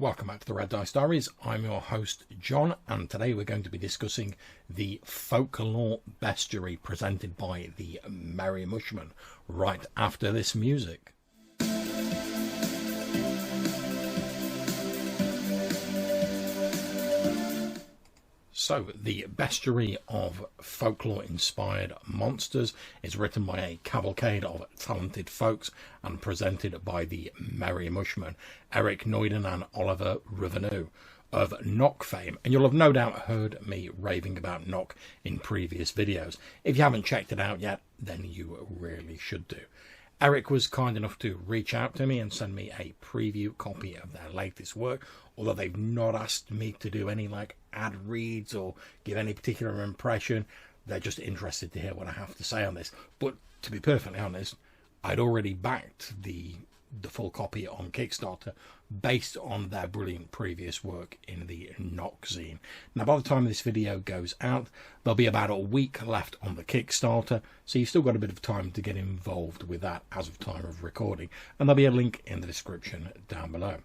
Welcome back to the Red Dice Diaries. I'm your host John, and today we're going to be discussing the Folklore Bestiary presented by the Merry Mushmen right after this music. So, the Bestiary of folklore-inspired monsters is written by a cavalcade of talented folks and presented by the Merry Mushmen, Eric Noyden and Oliver Revenue of Knock fame. And you'll have no doubt heard me raving about Knock in previous videos. If you haven't checked it out yet, then you really should do. Eric was kind enough to reach out to me and send me a preview copy of their latest work, although they've not asked me to do any ad reads or give any particular impression. They're just interested to hear what I have to say on this. But to be perfectly honest, I'd already backed the full copy on Kickstarter based on their brilliant previous work in the Knock zine. Now, by the time this video goes out, there'll be about a week left on the Kickstarter, so you've still got a bit of time to get involved with that as of time of recording, and there'll be a link in the description down below.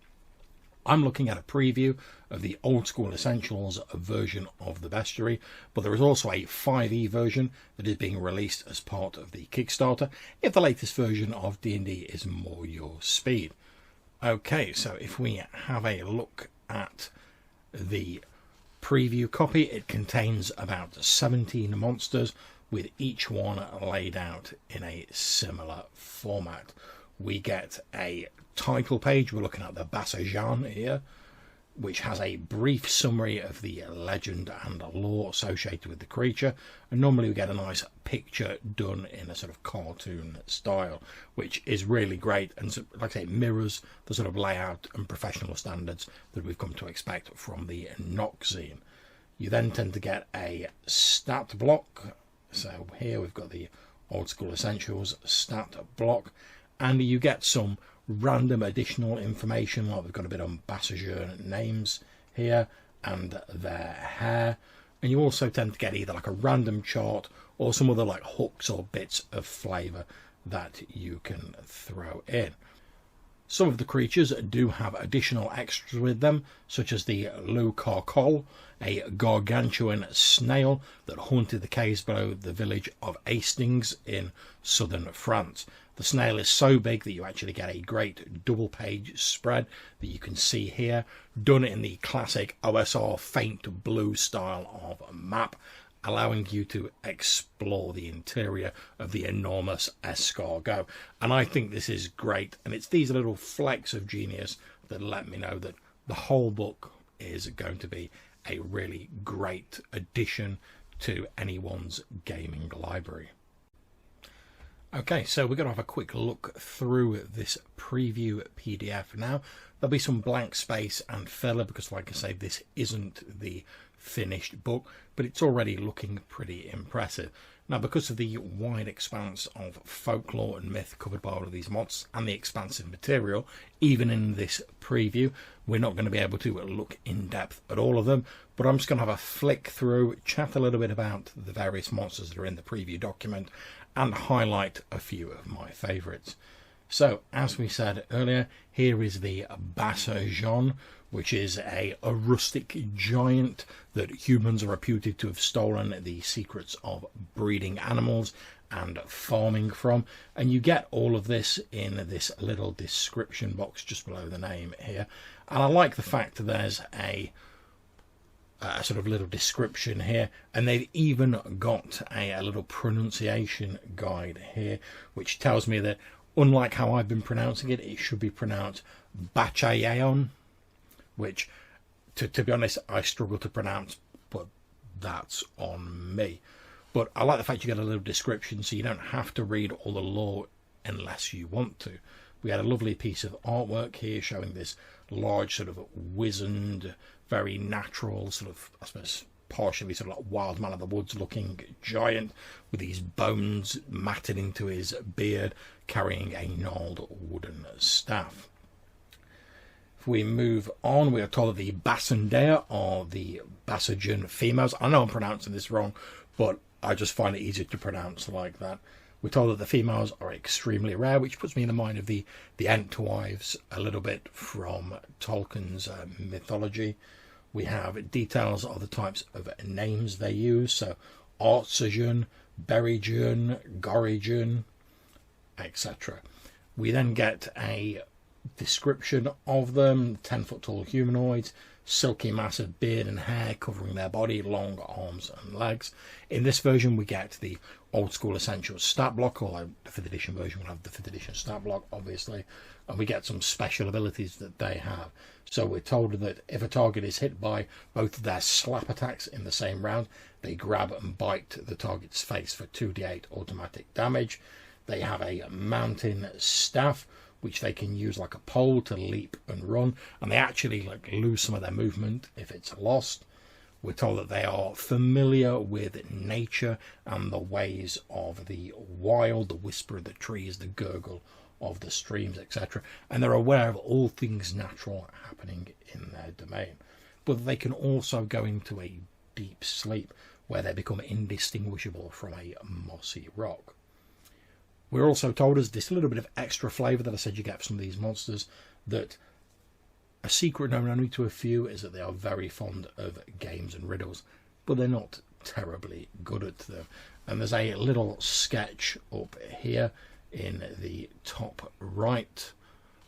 I'm looking at a preview of the Old School Essentials version of the Bestiary, but there is also a 5e version that is being released as part of the Kickstarter, if the latest version of D&D is more your speed. Okay, so if we have a look at the preview copy, it contains about 17 monsters, with each one laid out in a similar format. We get a title page. We're looking at the Bassajan here, which has a brief summary of the legend and lore associated with the creature, and normally we get a nice picture done in a sort of cartoon style, which is really great, and so, like I say, it mirrors the sort of layout and professional standards that we've come to expect from the Knock zine. You then tend to get a stat block. So here we've got the Old School Essentials stat block, and you get some random additional information, like we've got a bit on Bassajan names here and their hair, and you also tend to get either like a random chart or some other like hooks or bits of flavour that you can throw in. Some of the creatures do have additional extras with them, such as the Loup Carcol, a gargantuan snail that haunted the caves below the village of Hastings in southern France. The snail is so big that you actually get a great double-page spread that you can see here, done in the classic OSR faint blue style of map, allowing you to explore the interior of the enormous escargot. And I think this is great, and it's these little flecks of genius that let me know that the whole book is going to be a really great addition to anyone's gaming library. Okay, so we're going to have a quick look through this preview PDF now. There'll be some blank space and filler because, like I say, this isn't the finished book, but it's already looking pretty impressive. Now, because of the wide expanse of folklore and myth covered by all of these mods and the expansive material, even in this preview, we're not going to be able to look in depth at all of them, but I'm just going to have a flick through, chat a little bit about the various monsters that are in the preview document, and highlight a few of my favourites. So, as we said earlier, here is the Bassajan, which is a rustic giant that humans are reputed to have stolen the secrets of breeding animals and farming from. And you get all of this in this little description box just below the name here. And I like the fact that there's a sort of little description here, and they've even got a little pronunciation guide here, which tells me that unlike how I've been pronouncing it, it should be pronounced Bachayeon, which, to be honest, I struggle to pronounce, but that's on me. But I like the fact you get a little description, so you don't have to read all the lore unless you want to. We had a lovely piece of artwork here showing this large sort of wizened, very natural sort of, I suppose, partially sort of like wild man of the woods looking giant with these bones matted into his beard, carrying a gnarled wooden staff. If we move on, we are told that the Bassandea are the Bassajan females. I know I'm pronouncing this wrong, but I just find it easier to pronounce like that. We're told that the females are extremely rare, which puts me in the mind of the Entwives a little bit from Tolkien's mythology. We have details of the types of names they use, so Artsajan, Berryjun, Gorijun, etc. We then get a description of them: 10-foot tall humanoids, silky mass of beard and hair covering their body, long arms and legs. In this version we get the old school essentials stat block, although the 5th edition version will have the 5th edition stat block obviously, and we get some special abilities that they have. So we're told that if a target is hit by both of their slap attacks in the same round, they grab and bite the target's face for 2d8 automatic damage. They have a mountain staff which they can use like a pole to leap and run, and they actually lose some of their movement if it's lost. We're told that they are familiar with nature and the ways of the wild, the whisper of the trees, the gurgle of the streams, etc. And they're aware of all things natural happening in their domain. But they can also go into a deep sleep where they become indistinguishable from a mossy rock. We're also told, as this little bit of extra flavour that I said you get from these monsters, that a secret known only to a few is that they are very fond of games and riddles, but they're not terribly good at them. And there's a little sketch up here in the top right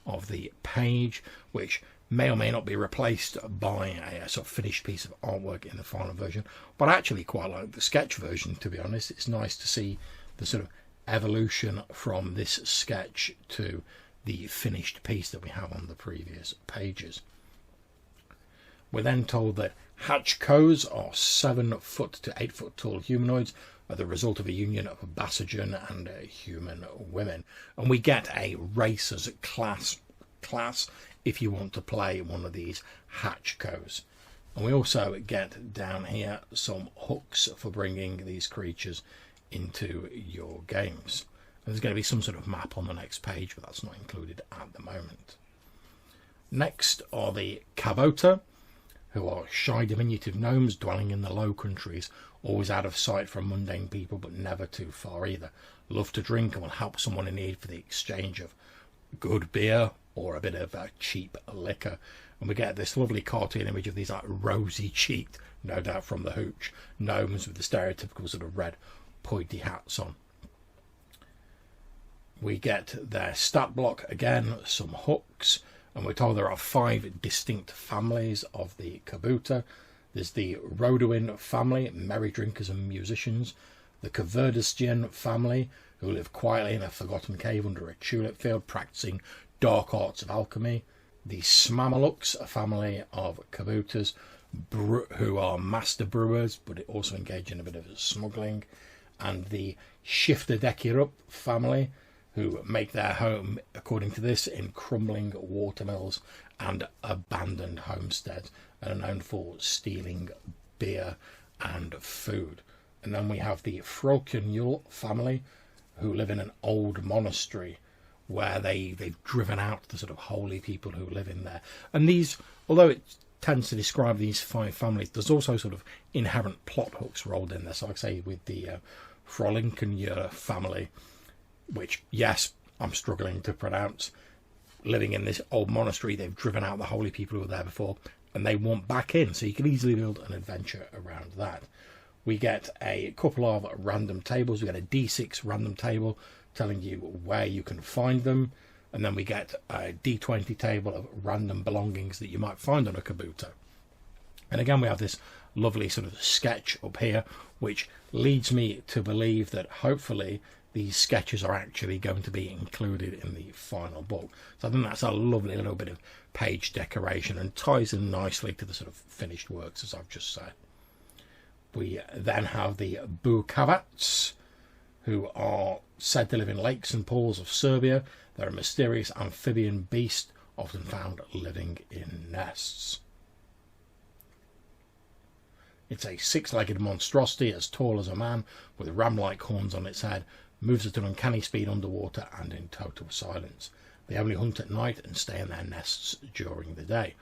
of the page, which may or may not be replaced by a sort of finished piece of artwork in the final version, but I actually quite like the sketch version, to be honest. It's nice to see the sort of evolution from this sketch to the finished piece that we have on the previous pages. We're then told that Hatchkos are 7-foot to 8-foot tall humanoids, are the result of a union of a Bassagen and human women, and we get a race as a class if you want to play one of these Hatchkos. And we also get down here some hooks for bringing these creatures into your games. And there's going to be some sort of map on the next page, but that's not included at the moment. Next are the Kabota, who are shy diminutive gnomes dwelling in the Low Countries, always out of sight from mundane people but never too far either. Love to drink and will help someone in need for the exchange of good beer or a bit of cheap liquor. And we get this lovely cartoon image of these rosy cheeked, no doubt from the hooch, gnomes with the stereotypical sort of red pointy hats on. We get their stat block again, some hooks, and we're told there are 5 distinct families of the Kabuta. There's the Roduin family, merry drinkers and musicians, the Kaverdisgian family, who live quietly in a forgotten cave under a tulip field practicing dark arts of alchemy, the Smamaluks, a family of Kabutas who are master brewers but also engage in a bit of smuggling, and the Shifterdekkirup family, who make their home, according to this, in crumbling watermills and abandoned homesteads, and are known for stealing beer and food. And then we have the Frolkenjul family, who live in an old monastery where they've driven out the sort of holy people who live in there. And these, although it tends to describe these 5 families, there's also sort of inherent plot hooks rolled in there. So like I say, with the Frolkenjul family, which, yes, I'm struggling to pronounce, living in this old monastery, they've driven out the holy people who were there before, and they want back in, so you can easily build an adventure around that. We get a couple of random tables. We get a D6 random table telling you where you can find them, and then we get a D20 table of random belongings that you might find on a Kabuta. And again, we have this lovely sort of sketch up here, which leads me to believe that hopefully these sketches are actually going to be included in the final book. So I think that's a lovely little bit of page decoration and ties in nicely to the sort of finished works, as I've just said. We then have the Bukavats, who are said to live in lakes and pools of Serbia. They're a mysterious amphibian beast, often found living in nests. It's a 6-legged monstrosity as tall as a man, with ram-like horns on its head, moves at an uncanny speed underwater and in total silence. They only hunt at night and stay in their nests during the day.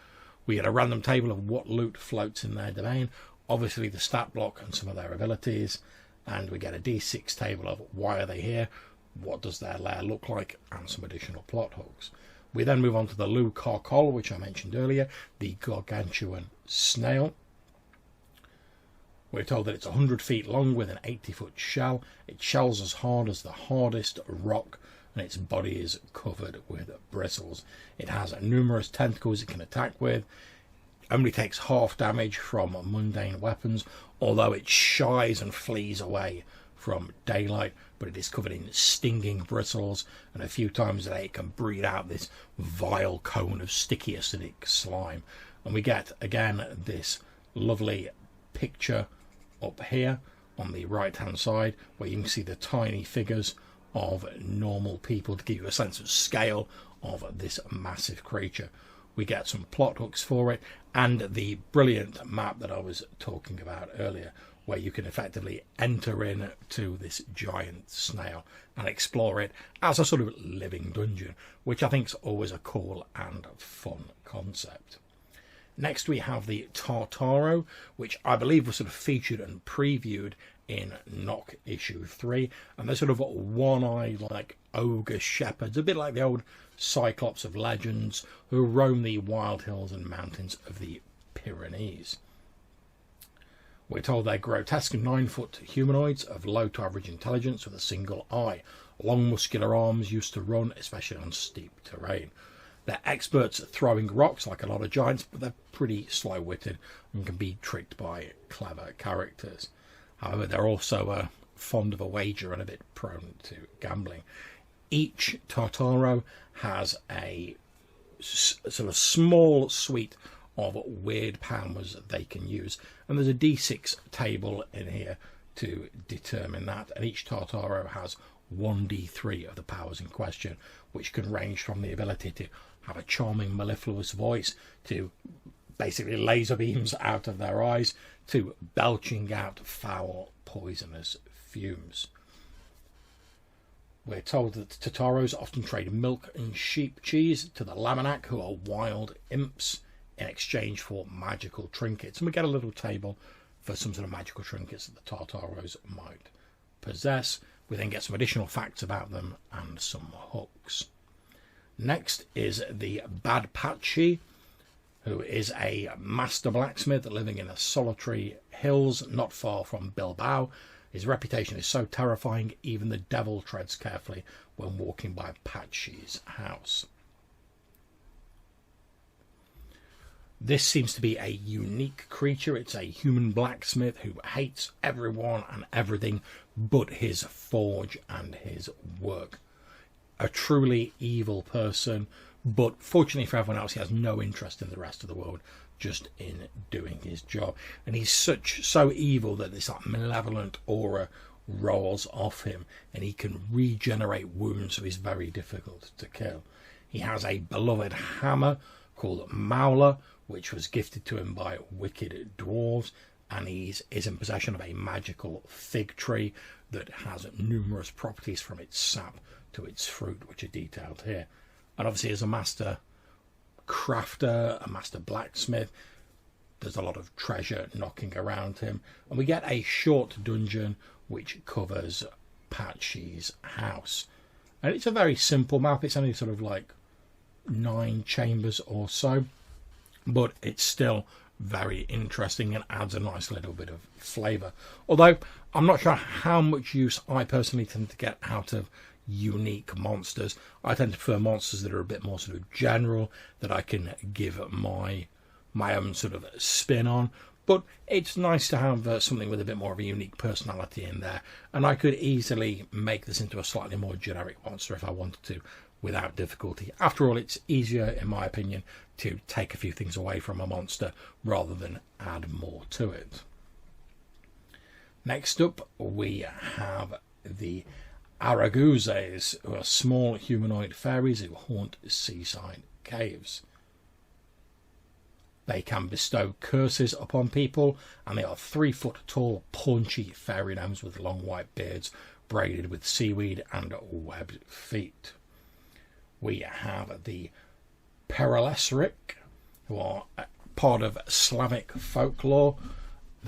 We get a random table of what loot floats in their domain, obviously the stat block and some of their abilities, and we get a D6 table of why are they here, what does their lair look like, and some additional plot hooks. We then move on to the Lou Carcol, which I mentioned earlier, the gargantuan snail. We're told that it's 100 feet long with an 80-foot shell. It shells as hard as the hardest rock, and its body is covered with bristles. It has numerous tentacles it can attack with. Only takes half damage from mundane weapons, although it shies and flees away from daylight, but it is covered in stinging bristles, and a few times a day it can breathe out this vile cone of sticky acidic slime. And we get again this lovely picture up here on the right hand side where you can see the tiny figures of normal people to give you a sense of scale of this massive creature. We get some plot hooks for it, and the brilliant map that I was talking about earlier, where you can effectively enter into this giant snail and explore it as a sort of living dungeon, which I think is always a cool and fun concept. Next we have the Tartaro, which I believe was sort of featured and previewed in Knock issue 3, and they're sort of one-eyed like ogre shepherds, a bit like the old Cyclops of legends, who roam the wild hills and mountains of the Pyrenees. We're told they're grotesque 9-foot humanoids of low to average intelligence with a single eye, long muscular arms used to run, especially on steep terrain. They're experts at throwing rocks like a lot of giants, but they're pretty slow-witted and can be tricked by clever characters. However, they're also fond of a wager and a bit prone to gambling. Each Tartaro has a sort of small suite of weird powers that they can use, and there's a D6 table in here to determine that, and each Tartaro has 1d3 of the powers in question, which can range from the ability to have a charming mellifluous voice, to basically laser beams out of their eyes, to belching out foul poisonous fumes. We're told that Tartaros often trade milk and sheep cheese to the Laminac, who are wild imps, in exchange for magical trinkets. And we get a little table for some sort of magical trinkets that the Tartaros might possess. We then get some additional facts about them and some hooks. Next is the Bad Patchy, who is a master blacksmith living in the solitary hills not far from Bilbao. His reputation is so terrifying, even the devil treads carefully when walking by Patchy's house. This seems to be a unique creature. It's a human blacksmith who hates everyone and everything but his forge and his work. A truly evil person, but fortunately for everyone else, he has no interest in the rest of the world, just in doing his job. And he's so evil that this like malevolent aura rolls off him, and he can regenerate wounds, so he's very difficult to kill. He has a beloved hammer called Mauler, which was gifted to him by wicked dwarves, and he is in possession of a magical fig tree that has numerous properties from its sap to its fruit, which are detailed here. And obviously as a master crafter, a master blacksmith, there's a lot of treasure knocking around him. And we get a short dungeon which covers Patchy's house. And it's a very simple map. It's only sort of like 9 chambers or so, but it's still very interesting and adds a nice little bit of flavour. Although I'm not sure how much use I personally tend to get out of unique monsters. I tend to prefer monsters that are a bit more sort of general, that I can give my own sort of spin on. But it's nice to have something with a bit more of a unique personality in there, and I could easily make this into a slightly more generic monster if I wanted to, without difficulty. After all, it's easier, in my opinion, to take a few things away from a monster rather than add more to it. Next up, we have the Araguzes, who are small humanoid fairies who haunt seaside caves. They can bestow curses upon people, and they are 3-foot tall, paunchy fairy gnomes with long white beards, braided with seaweed and webbed feet. We have the Perelesric, who are part of Slavic folklore.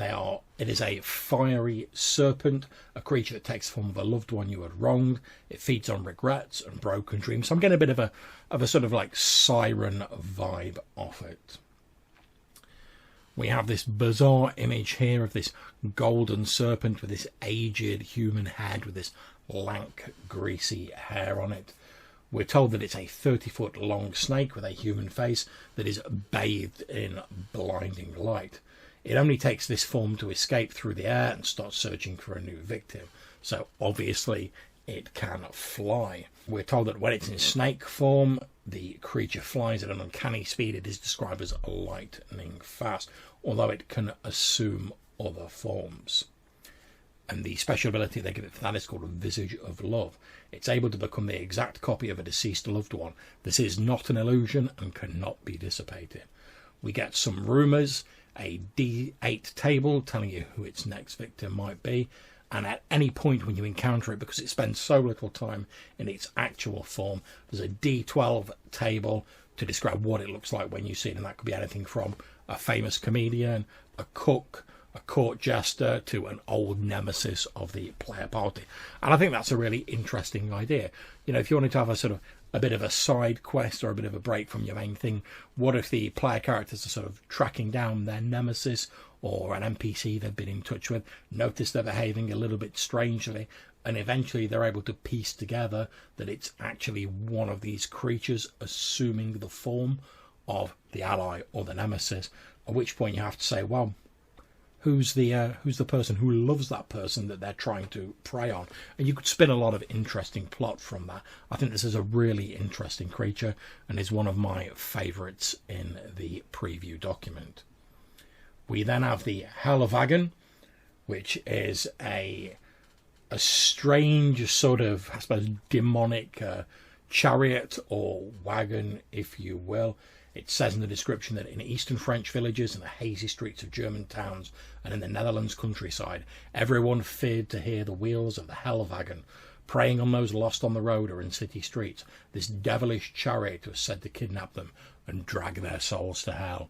It is a fiery serpent, a creature that takes the form of a loved one you had wronged. It feeds on regrets and broken dreams. So I'm getting a bit of a sort of like siren vibe off it. We have this bizarre image here of this golden serpent with this aged human head with this lank, greasy hair on it. We're told that it's a 30-foot long snake with a human face that is bathed in blinding light. It only takes this form to escape through the air and start searching for a new victim. So obviously it can fly. We're told that when it's in snake form, the creature flies at an uncanny speed. It is described as lightning fast, although it can assume other forms. And the special ability they give it for that is called a Visage of Love. It's able to become the exact copy of a deceased loved one. This is not an illusion and cannot be dissipated. We get some rumours, a D8 table telling you who its next victim might be, and at any point when you encounter it, because it spends so little time in its actual form, there's a D12 table to describe what it looks like when you see it, and that could be anything from a famous comedian, a cook, a court jester, to an old nemesis of the player party. And I think that's a really interesting idea. You know, if you wanted to have a bit of a side quest or a bit of a break from your main thing, what if the player characters are sort of tracking down their nemesis or an NPC they've been in touch with, notice they're behaving a little bit strangely, and eventually they're able to piece together that it's actually one of these creatures assuming the form of the ally or the nemesis, at which point you have to say, well, who's the person who loves that person that they're trying to prey on? And you could spin a lot of interesting plot from that. I think this is a really interesting creature and is one of my favourites in the preview document. We then have the Hellwagen, which is a strange sort of, I suppose, demonic chariot or wagon, if you will. It says in the description that in eastern French villages and the hazy streets of German towns and in the Netherlands countryside, everyone feared to hear the wheels of the Hellwagen preying on those lost on the road or in city streets. This devilish chariot was said to kidnap them and drag their souls to hell.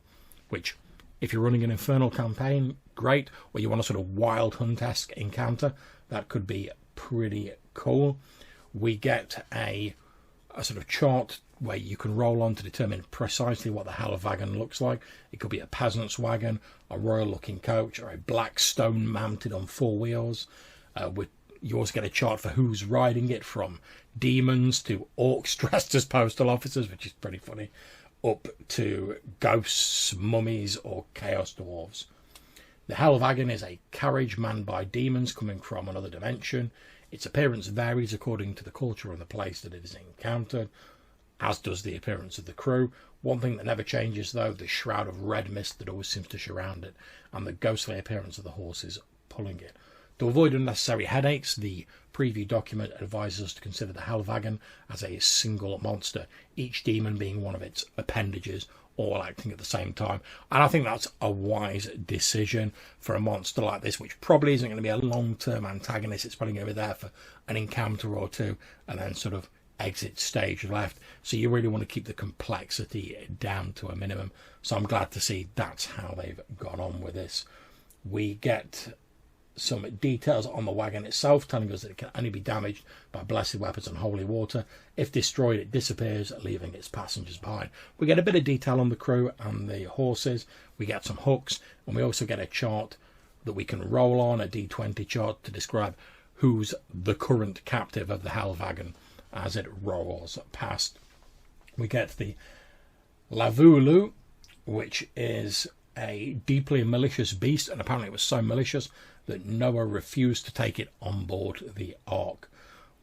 Which, if you're running an infernal campaign, great. Or you want a sort of wild hunt-esque encounter, that could be pretty cool. We get a sort of chart where you can roll on to determine precisely what the Hellwagen looks like. It could be a peasant's wagon, a royal-looking coach, or a black stone mounted on four wheels. You also get a chart for who's riding it, from demons to orcs dressed as postal officers, which is pretty funny, up to ghosts, mummies, or chaos dwarves. The Hellwagen is a carriage manned by demons coming from another dimension. Its appearance varies according to the culture and the place that it is encountered, as does the appearance of the crew. One thing that never changes, though, the shroud of red mist that always seems to surround it, and the ghostly appearance of the horses pulling it. To avoid unnecessary headaches, the preview document advises us to consider the Hellwagen as a single monster, each demon being one of its appendages, all acting at the same time. And I think that's a wise decision for a monster like this, which probably isn't going to be a long-term antagonist. It's probably going to be there for an encounter or two, and then sort of exit stage left. So you really want to keep the complexity down to a minimum. So I'm glad to see that's how they've gone on with this. We get some details on the wagon itself, telling us that it can only be damaged by blessed weapons and holy water. If destroyed, it disappears, leaving its passengers behind. We get a bit of detail on the crew and the horses. We get some hooks, and we also get a chart that we can roll on, a D20 chart, to describe who's the current captive of the Hellwagen as it rolls past. We get the Lavulu, which is a deeply malicious beast, and apparently it was so malicious that Noah refused to take it on board the ark.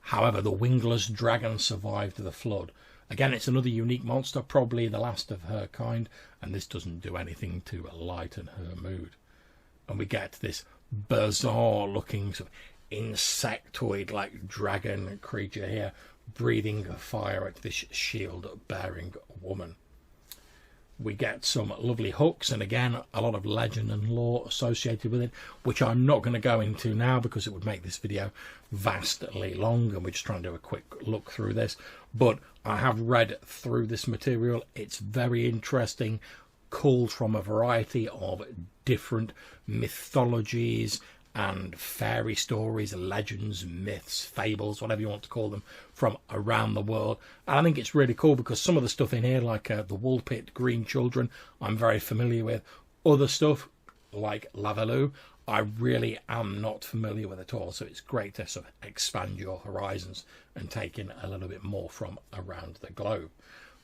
However, the wingless dragon survived the flood. Again, it's another unique monster, probably the last of her kind, and this doesn't do anything to lighten her mood. And we get this bizarre looking sort of insectoid like dragon creature here, breathing fire at this shield bearing woman. We get some lovely hooks, and again a lot of legend and lore associated with it, which I'm not going to go into now because it would make this video vastly long, and we're just trying to do a quick look through this. But I have read through this material. It's very interesting, culled from a variety of different mythologies and fairy stories, legends, myths, fables, whatever you want to call them, from around the world. And I think it's really cool because some of the stuff in here, like the Wool Pit, Green Children, I'm very familiar with. Other stuff, like Lavaloo, I really am not familiar with at all. So it's great to sort of expand your horizons and take in a little bit more from around the globe.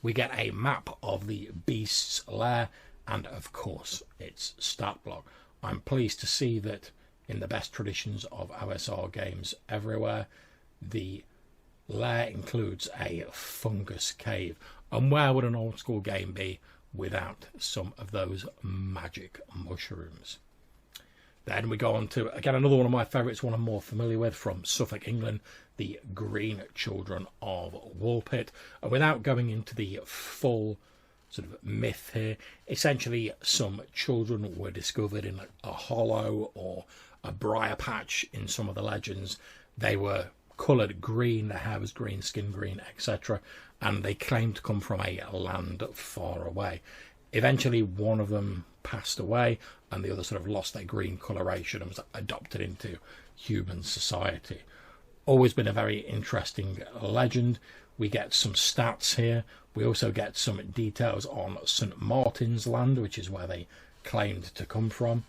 We get a map of the beast's lair and, of course, its stat block. I'm pleased to see that in the best traditions of OSR games everywhere, the lair includes a fungus cave. And where would an old school game be without some of those magic mushrooms? Then we go on to, again, another one of my favourites, one I'm more familiar with, from Suffolk, England, the Green Children of Woolpit. And without going into the full sort of myth here, essentially some children were discovered in a hollow or a briar patch in some of the legends. They were coloured green, their hair was green, skin green, etc. And they claimed to come from a land far away. Eventually one of them passed away and the other sort of lost their green coloration and was adopted into human society. Always been a very interesting legend. We get some stats here. We also get some details on St. Martin's Land, which is where they claimed to come from.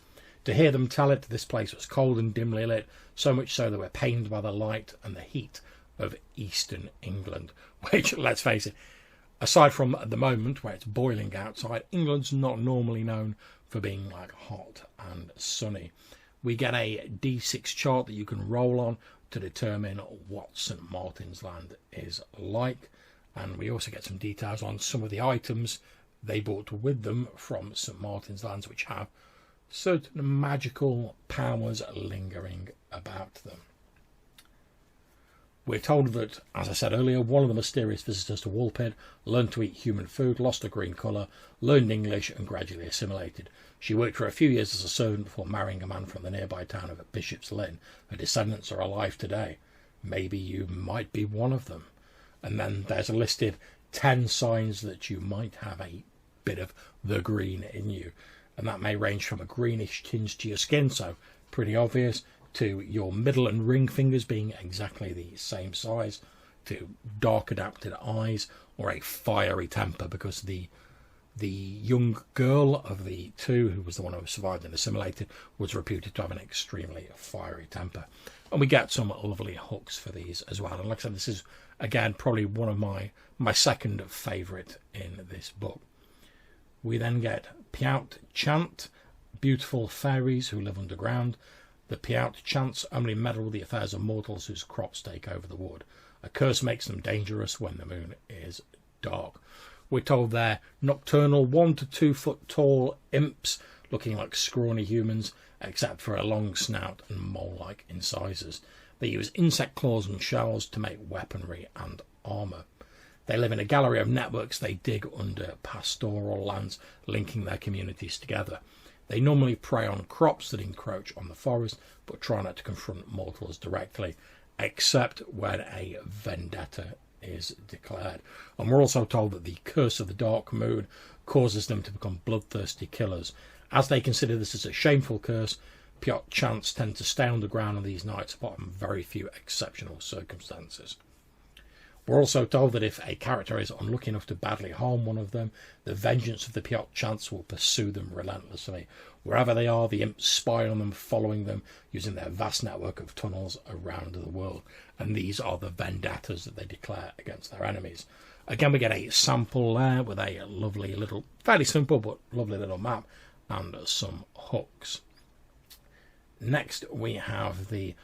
To hear them tell it, this place was cold and dimly lit, so much so they were pained by the light and the heat of eastern England, which, let's face it, aside from the moment where it's boiling outside, England's not normally known for being like hot and sunny. We get a D6 chart that you can roll on to determine what St. Martin's Land is like. And we also get some details on some of the items they brought with them from St. Martin's Lands, which have certain magical powers lingering about them. We're told that, as I said earlier, one of the mysterious visitors to Woolpit learned to eat human food, lost her green colour, learned English and gradually assimilated. She worked for a few years as a servant before marrying a man from the nearby town of Bishop's Lynn. Her descendants are alive today. Maybe you might be one of them. And then there's a listed 10 signs that you might have a bit of the green in you. And that may range from a greenish tinge to your skin, so pretty obvious, to your middle and ring fingers being exactly the same size, to dark adapted eyes, or a fiery temper, because the young girl of the two, who was the one who survived and assimilated, was reputed to have an extremely fiery temper. And we get some lovely hooks for these as well. And like I said, this is, again, probably one of my second favourite in this book. We then get Piaut Chant, beautiful fairies who live underground. The Piaut Chants only meddle with the affairs of mortals whose crops take over the wood. A curse makes them dangerous when the moon is dark. We're told they're nocturnal, 1 to 2 foot tall imps looking like scrawny humans, except for a long snout and mole-like incisors. They use insect claws and shells to make weaponry and armour. They live in a gallery of networks they dig under pastoral lands, linking their communities together. They normally prey on crops that encroach on the forest, but try not to confront mortals directly, except when a vendetta is declared. And we're also told that the curse of the dark moon causes them to become bloodthirsty killers. As they consider this as a shameful curse, Piaut Chants tend to stay underground on these nights, apart from very few exceptional circumstances. We're also told that if a character is unlucky enough to badly harm one of them, the vengeance of the Piaut Chants will pursue them relentlessly. Wherever they are, the imps spy on them, following them, using their vast network of tunnels around the world. And these are the vendettas that they declare against their enemies. Again, we get a sample there with a lovely little, fairly simple but lovely little map and some hooks. Next, we have the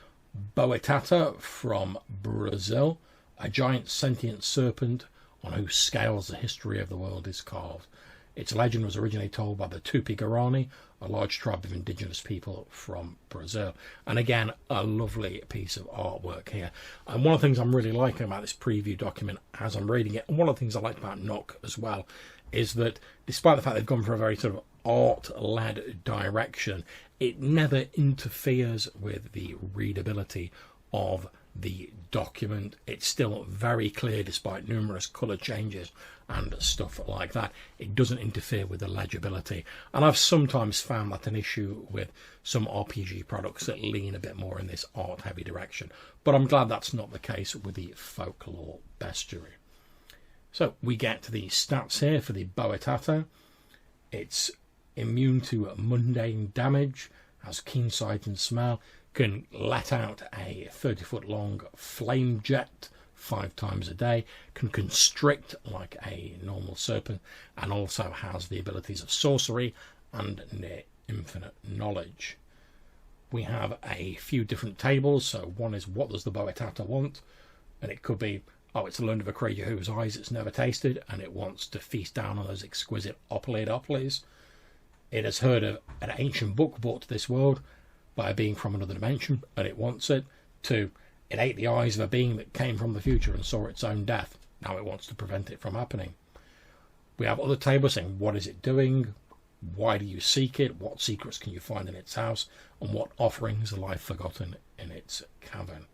Boetata from Brazil, a giant sentient serpent on whose scales the history of the world is carved. Its legend was originally told by the Tupi-Guarani, a large tribe of indigenous people from Brazil. And again, a lovely piece of artwork here. And one of the things I'm really liking about this preview document as I'm reading it, and one of the things I like about Knock as well, is that despite the fact they've gone for a very sort of art-led direction, it never interferes with the readability of the document. It's still very clear despite numerous colour changes and stuff like that. It doesn't interfere with the legibility, and I've sometimes found that an issue with some RPG products that lean a bit more in this art heavy direction, but I'm glad that's not the case with the Folklore Bestiary. So we get to the stats here for the Boetato. It's immune to mundane damage, has keen sight and smell, can let out a 30-foot long flame jet 5 times a day, can constrict like a normal serpent, and also has the abilities of sorcery and near infinite knowledge. We have a few different tables. So one is, what does the Boetato want? And it could be, oh, it's learned of a creature whose eyes it's never tasted, and it wants to feast down on those exquisite opalies. It has heard of an ancient book brought to this world by a being from another dimension, and it wants it. To, it ate the eyes of a being that came from the future and saw its own death. Now it wants to prevent it from happening. We have other tables saying, what is it doing? Why do you seek it? What secrets can you find in its house? And what offerings lie forgotten in its cavern?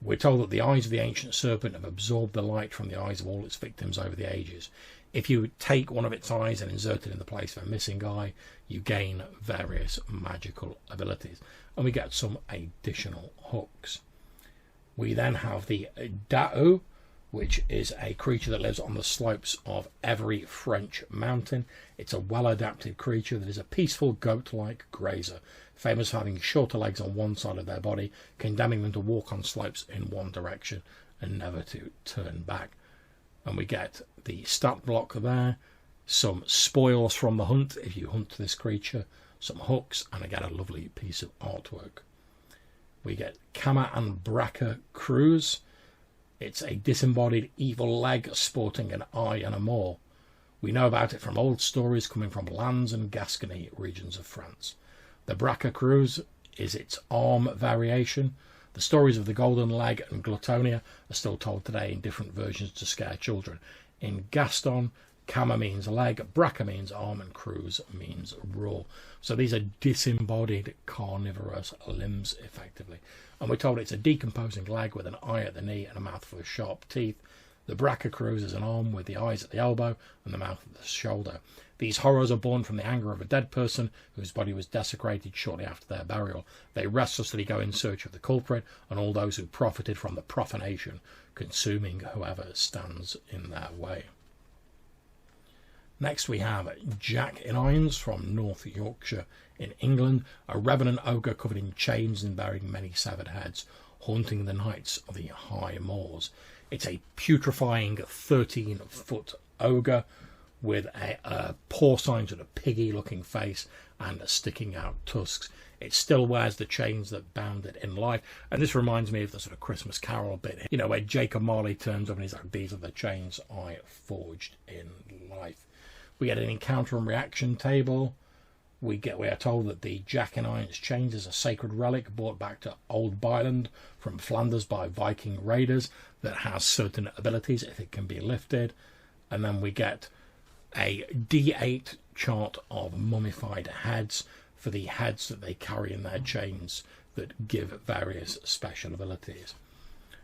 We're told that the eyes of the ancient serpent have absorbed the light from the eyes of all its victims over the ages. If you take one of its eyes and insert it in the place of a missing eye, you gain various magical abilities. And we get some additional hooks. We then have the Dao, which is a creature that lives on the slopes of every French mountain. It's a well-adapted creature that is a peaceful goat-like grazer, famous for having shorter legs on one side of their body, condemning them to walk on slopes in one direction and never to turn back. And we get the stat block there, some spoils from the hunt if you hunt this creature, some hooks, and again a lovely piece of artwork. We get Kama and Bracca Cruise. It's a disembodied evil leg sporting an eye and a maw. We know about it from old stories coming from Landes and Gascony regions of France. The Bracca Cruise is its arm variation. The stories of the Golden Leg and Glutonia are still told today in different versions to scare children. In Gaston, Kama means leg, Bracca means arm, and Cruise means roar. So these are disembodied carnivorous limbs, effectively. And we're told it's a decomposing leg with an eye at the knee and a mouthful of sharp teeth. The Bracca Cruise is an arm with the eyes at the elbow and the mouth at the shoulder. These horrors are born from the anger of a dead person whose body was desecrated shortly after their burial. They restlessly go in search of the culprit and all those who profited from the profanation, consuming whoever stands in their way. Next we have Jack in Irons from North Yorkshire in England, a revenant ogre covered in chains and bearing many severed heads, haunting the nights of the high moors. It's a putrefying 13-foot ogre with a porcine sort of piggy-looking face and sticking out tusks. It still wears the chains that bound it in life, and this reminds me of the sort of Christmas Carol bit, you know, where Jacob Marley turns up and he's like, these are the chains I forged in life. We get an encounter and reaction table. We are told that the Jack in Irons chains is a sacred relic brought back to Old Byland from Flanders by Viking raiders that has certain abilities if it can be lifted. And then we get a D8 chart of mummified heads for the heads that they carry in their chains that give various special abilities.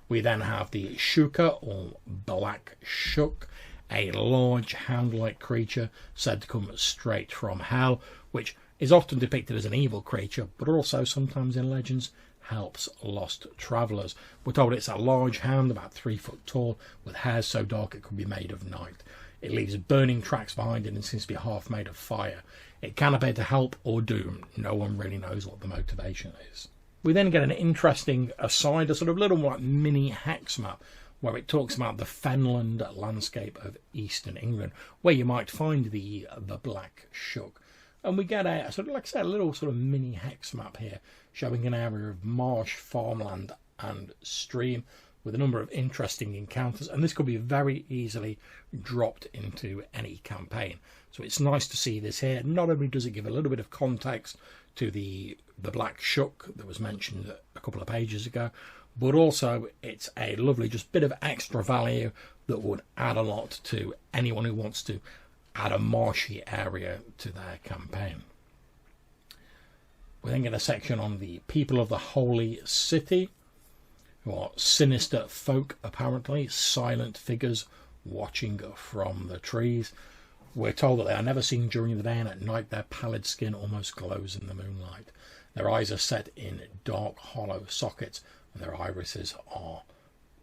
We then have the Shuka, or Black Shook, a large hound-like creature said to come straight from hell, which is often depicted as an evil creature, but also sometimes in legends helps lost travellers. We're told it's a large hound, about 3 foot tall, with hair so dark it could be made of night. It leaves burning tracks behind it and seems to be half made of fire. It can appear to help or doom. No one really knows what the motivation is. We then get an interesting aside, a sort of little like mini hex map, where it talks about the fenland landscape of eastern England, where you might find the Black Shook. And we get a sort of, like I said, a little sort of mini hex map here, showing an area of marsh, farmland and stream, with a number of interesting encounters, and this could be very easily dropped into any campaign. So it's nice to see this here. Not only does it give a little bit of context to the Black Shook that was mentioned a couple of pages ago, but also it's a lovely just bit of extra value that would add a lot to anyone who wants to add a marshy area to their campaign. We then get a section on the people of the Holy City, who are sinister folk apparently, silent figures watching from the trees. We're told that they are never seen during the day, and at night their pallid skin almost glows in the moonlight. Their eyes are set in dark, hollow sockets, and their irises are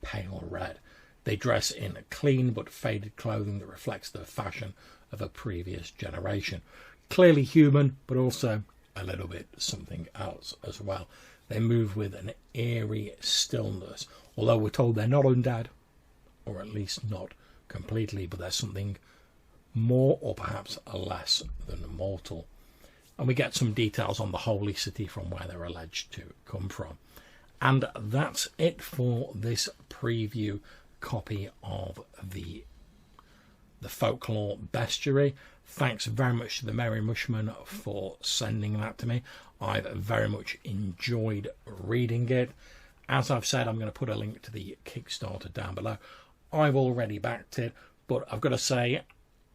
pale red. They dress in clean but faded clothing that reflects the fashion of a previous generation. Clearly human, but also a little bit something else as well. They move with an eerie stillness, although we're told they're not undead, or at least not completely, but there's something more or perhaps less than mortal. And we get some details on the holy city from where they're alleged to come from. And that's it for this preview copy of the Folklore Bestiary. Thanks very much to the Merry Mushmen for sending that to me. I've very much enjoyed reading it. As I've said, I'm going to put a link to the Kickstarter down below. I've already backed it, but I've got to say,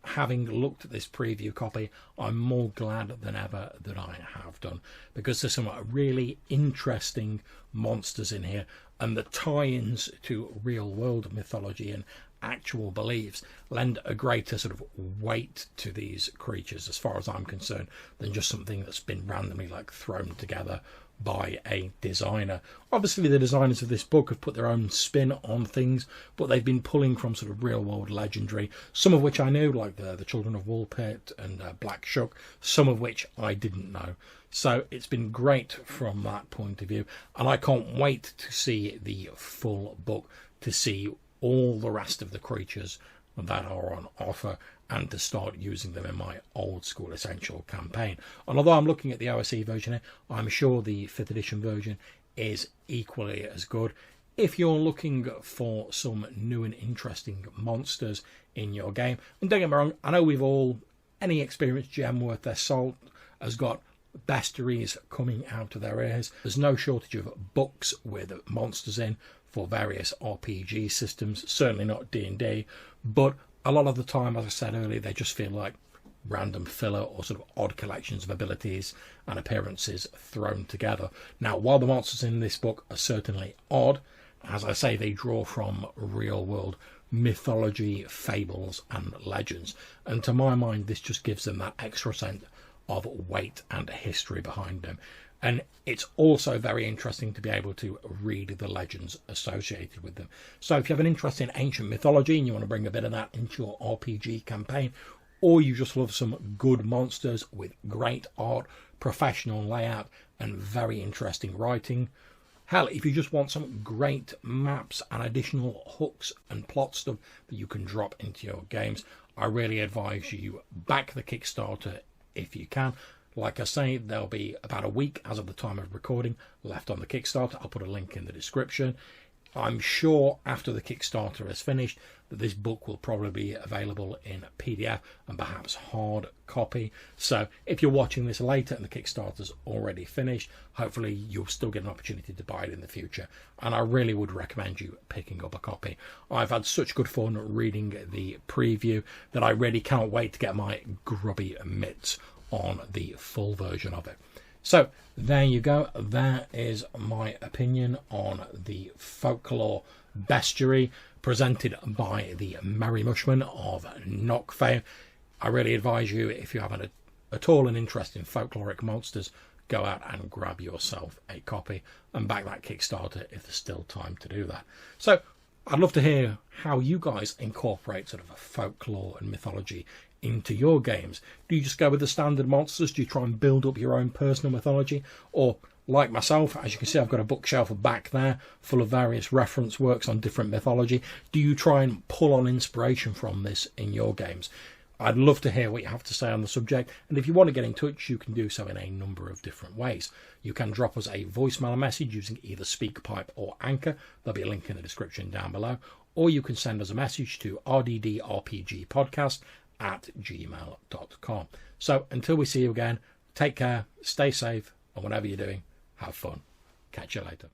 having looked at this preview copy, I'm more glad than ever that I have done, because there's some really interesting monsters in here, and the tie-ins to real-world mythology and actual beliefs lend a greater sort of weight to these creatures, as far as I'm concerned, than just something that's been randomly like thrown together by a designer. Obviously the designers of this book have put their own spin on things, but they've been pulling from sort of real world legendary, some of which I knew, like the Children of Woolpit and Black Shuck, some of which I didn't know. So it's been great from that point of view, and I can't wait to see the full book, to see all the rest of the creatures that are on offer, and to start using them in my old school essential campaign. And although I'm looking at the OSE version here, I'm sure the 5th edition version is equally as good. If you're looking for some new and interesting monsters in your game, and don't get me wrong, I know we've all, any experienced GM worth their salt has got bestiaries coming out of their ears. There's no shortage of books with monsters in for various RPG systems, certainly not D&D, but a lot of the time, as I said earlier, they just feel like random filler or sort of odd collections of abilities and appearances thrown together. Now, while the monsters in this book are certainly odd, as I say, they draw from real-world mythology, fables and legends, and to my mind this just gives them that extra sense of weight and history behind them. And it's also very interesting to be able to read the legends associated with them. So if you have an interest in ancient mythology and you want to bring a bit of that into your RPG campaign, or you just love some good monsters with great art, professional layout and very interesting writing, hell, if you just want some great maps and additional hooks and plot stuff that you can drop into your games, I really advise you back the Kickstarter if you can. Like I say, there'll be about a week as of the time of recording left on the Kickstarter. I'll put a link in the description. I'm sure after the Kickstarter is finished that this book will probably be available in PDF and perhaps hard copy. So if you're watching this later and the Kickstarter's already finished, hopefully you'll still get an opportunity to buy it in the future. And I really would recommend you picking up a copy. I've had such good fun reading the preview that I really can't wait to get my grubby mitts on the full version of it. So there you go. That is my opinion on the Folklore Bestiary presented by the Merry Mushmen of Knock fame. I really advise you, if you haven't at all an interest in folkloric monsters, go out and grab yourself a copy and back that Kickstarter if there's still time to do that. So I'd love to hear how you guys incorporate sort of a folklore and mythology into your games. Do you just go with the standard monsters? Do you try and build up your own personal mythology? Or, like myself, as you can see, I've got a bookshelf back there full of various reference works on different mythology. Do you try and pull on inspiration from this in your games? I'd love to hear what you have to say on the subject, and if you want to get in touch, you can do so in a number of different ways. You can drop us a voicemail message using either SpeakPipe or Anchor. There'll be a link in the description down below. Or you can send us a message to rddrpgpodcast@gmail.com. So until we see you again, take care, stay safe, and whatever you're doing, have fun. Catch you later.